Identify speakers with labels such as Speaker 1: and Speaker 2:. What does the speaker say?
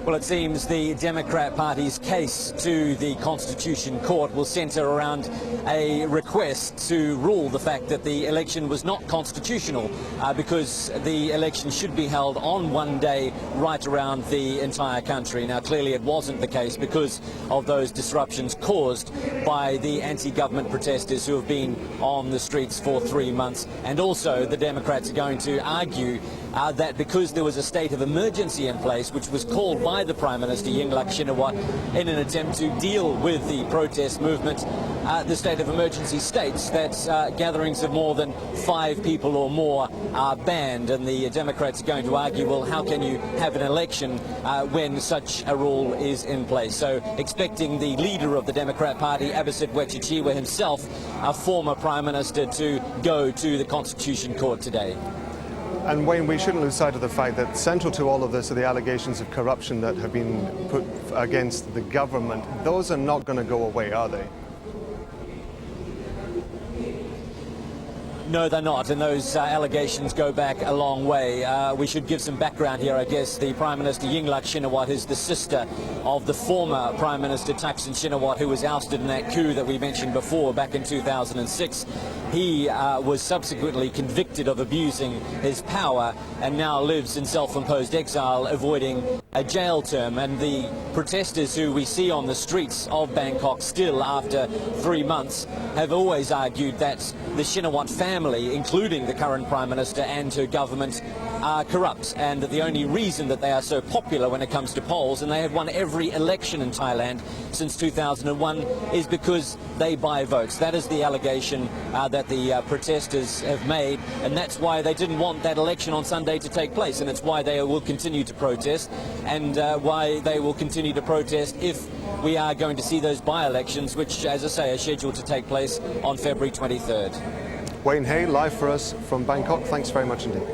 Speaker 1: Well, it seems the Democrat Party's case to the Constitution Court will centre around a request to rule the fact that the election was not constitutional because the election should be held on one day right around the entire country. Now, clearly it wasn't the case because of those disruptions caused by the anti-government protesters who have been on the streets for 3 months. And also the Democrats are going to argue that because there was a state of emergency in place, which was called by the Prime Minister Yingluck Shinawatra in an attempt to deal with the protest movement, the state of emergency states that gatherings of more than 5 people or more are banned. And the Democrats are going to argue, well, how can you have an election when such a rule is in place? So expecting the leader of the Democrat Party, Abisit Wetjichiwa himself, a former Prime Minister, to go to the Constitution Court today.
Speaker 2: And Wayne, we shouldn't lose sight of the fact that central to all of this are the allegations of corruption that have been put against the government. Those are not going to go away, are they?
Speaker 1: No, they're not, and those allegations go back a long way. We should give some background here, I guess. The Prime Minister Yingluck Shinawatra is the sister of the former Prime Minister Thaksin Shinawatra, who was ousted in that coup that we mentioned before back in 2006. He was subsequently convicted of abusing his power and now lives in self-imposed exile, avoiding a jail term. And the protesters who we see on the streets of Bangkok still after 3 months have always argued that the Shinawatra family, including the current Prime Minister and her government, are corrupt, and that the only reason that they are so popular when it comes to polls, and they have won every election in Thailand since 2001, is because they buy votes. That is the allegation that the protesters have made, and that's why they didn't want that election on Sunday to take place, and it's why they will continue to protest, and why they will continue to protest if we are going to see those by-elections, which, as I say, are scheduled to take place on February 23rd.
Speaker 2: Wayne Hay, live for us from Bangkok. Thanks very much indeed.